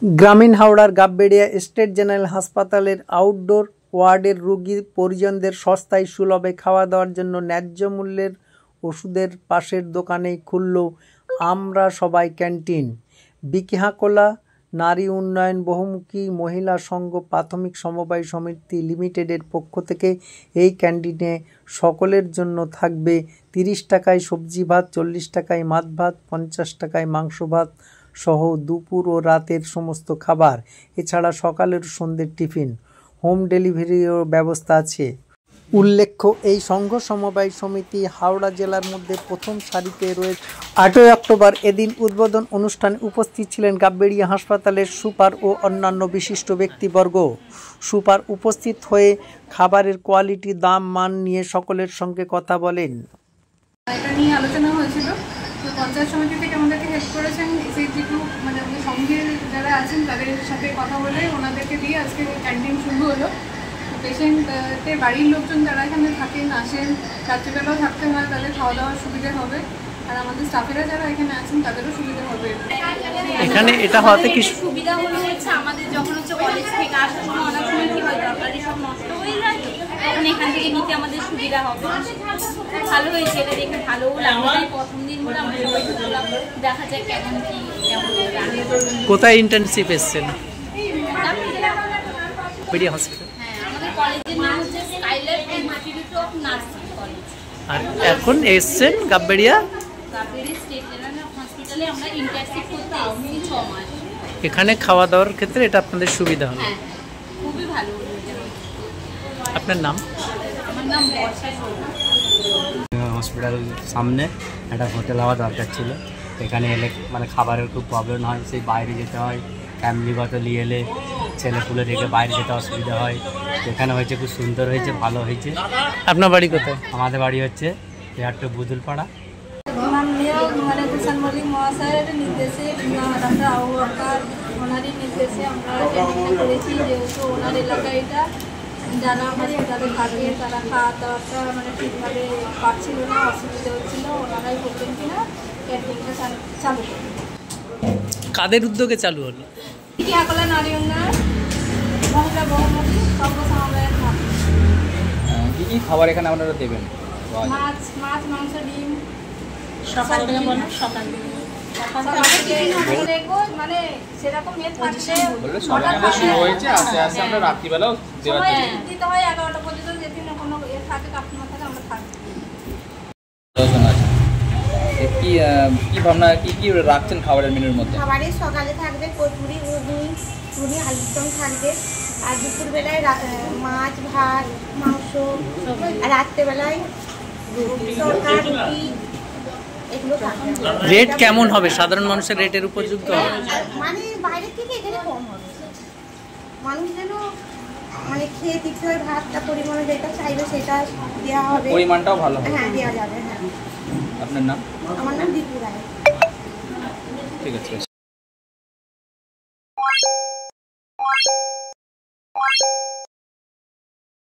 গ্রামীণ হাওড়ার Gabberia state general হাসপাতালের আউটডোর ওয়ার্ডের রোগী পরিজনদের সস্তায় সুলভে খাওয়া দাওয়ার জন্য ন্যায্য মূল্যের ওষুধের পাশের দোকানেই খুলল আমরা সবাই ক্যান্টিন। বিকেহাকোলা নারী উন্নয়ন বহুমুখী মহিলা সংঘ প্রাথমিক সমবায় সমিতি লিমিটেডের পক্ষ থেকে এই ক্যান্টিনে সকলের জন্য থাকবে 30 টাকায় সবজি ভাত, 40 টাকায় মাছ ভাত, 50 টাকায় মাংস ভাত সহ দুপুর ও রাতের সমস্ত খাবার। এছাড়া সকালের সন্ধ্যের টিফিন, হোম ডেলিভারিরও ব্যবস্থা আছে। উল্লেখ্য, এই সংঘ সমবায় সমিতি হাওড়া জেলার মধ্যে প্রথম সারিতে রয়েছে। 8ই অক্টোবর এদিন উদ্বোধন অনুষ্ঠানে উপস্থিত ছিলেন গাববেড়িয়া হাসপাতালের সুপার ও অন্যান্য বিশিষ্ট ব্যক্তিবর্গ। সুপার উপস্থিত হয়ে খাবারের কোয়ালিটি, দাম, মান নিয়ে সকলের সঙ্গে কথা বলেন। এটা নিয়ে আলোচনা হয়েছিল, তো পঞ্চায়েত সমিতি থেকে আমাদেরকে হেল্প করেছেন এসএইচজি গ্রুপ, মানে আমাদের সঙ্গের যারা আছেন তাদের সাথে কথা বলে ওনাদেরকে দিয়ে আজকে ক্যান্টিন শুরু হলো। পেশেন্টের বাড়ির লোকজন যারা এখানে থাকেন, আসেন, রাত্রিবেলাও থাকতে হয়, তাদের খাওয়া দাওয়ার সুবিধা হবে, আর আমাদের স্টাফেরা যারা এখানে আছেন তাদেরও সুবিধা হবে। এখানে এটা হতে কি সুবিধা হলো হচ্ছে আমাদের যখন হচ্ছে কলেজ থেকে আসার সময় অনেক সময় কি হয় তরকারি সব নষ্ট হয়ে যায়, তখন এখান থেকে নিতে আমাদের সুবিধা হবে। ভালো হয়েছে, এটা দেখে ভালো লাগলো। প্রথম দিন বলে আমরা সবাই বললাম দেখা যায় কেমন কি কেমন। কোথায় ইন্টার্নশিপ এসেছেন? বেড়িয়া হসপিটাল। হ্যাঁ, আমাদের কলেজের নাম হচ্ছে Skylight Institute of Nursing College. আর এখন এসেছেন গাববেড়িয়া স্টেট জেনারেল হসপিটালে আমরা ইন্টার্নশিপ করতে আসছি 6 মাস। এখানে খাওয়া দাওয়ার ক্ষেত্রে এটা আপনাদের সুবিধা হলো। হ্যাঁ, খুবই ভালো। আপনার নাম? আমার নাম বর্ষা। হসপিটাল সামনে একটা হোটেল হওয়া দরকার ছিল। এখানে এলে মানে খাবারের খুব প্রবলেম হয়, সেই বাইরে যেতে হয়, ফ্যামিলিগত নিয়ে এলে ছেলেপুলে রেখে বাইরে যেতে অসুবিধা হয়। এখানে হয়েছে, খুব সুন্দর হয়েছে, ভালো হয়েছে। আপনার বাড়ি কোথায়? আমাদের বাড়ি হচ্ছে এয়ারটো বুদুলপাড়া। মাননীয় মানে তুষার মল্লিক মহাশয়ের নির্দেশে, ডাক্তার আবু বকর ওনারই নির্দেশে আমরা ক্যান্টিনটা করেছি, যেহেতু ওনার এলাকায় এটা যারা হসপিটালে থাকে তারা খাওয়া দাওয়াটা মানে ঠিকভাবে পাচ্ছিল না, অসুবিধা হচ্ছিলো, ওনারাই বললেন কিনা ক্যান্টিনটা চালু করবেন। কাদের উদ্যোগে চালু হলো? বিকেহাকোলা নারী উন্নয়ন মহিলা বহুমুখী সংঘ সমবায়ের নাম। কি কি খাবার এখানে আপনারা দেবেন? মাছ, মাংস, ডিম। সকাল থেকে দেখবো মানে সেরকম বললে সকাল থেকে শুরু হয়েছে, আস্তে আস্তে আমরা রাত্রিবেলাও দেওয়ার চেষ্টা দিতে হয় 11টা পর্যন্ত, যেদিন কোনো থাকে কাস্টমার থাকে আমরা থাকি। কি কি ভাবনা, কি কি রাখছেন খাবারের মেনুর মধ্যে? খাবারের সকালে থাকবে কচুরি, ঘুগনি, আলুর দম থাকবে, আর দুপুরবেলায় মাছ, ভাত, মাংস, আর রাত্রেবেলায় তড়কা, রুটি, এগুলো থাকবে। রেট কেমন হবে? সাধারণ মানুষের রেটের উপযুক্ত হবে? মানে বাইরের থেকে এখানে কম হবে, মানুষ যেন মানে খেয়ে দিতে হয়, ভাতটা পরিমাণে যেটা চাইবে সেটা দেওয়া হবে, পরিমাণটাও ভালো হবে। হ্যাঁ দেওয়া যাবে। হ্যাঁ। আপনার নাম? আমার নাম দীপু রায়। ঠিক আছে।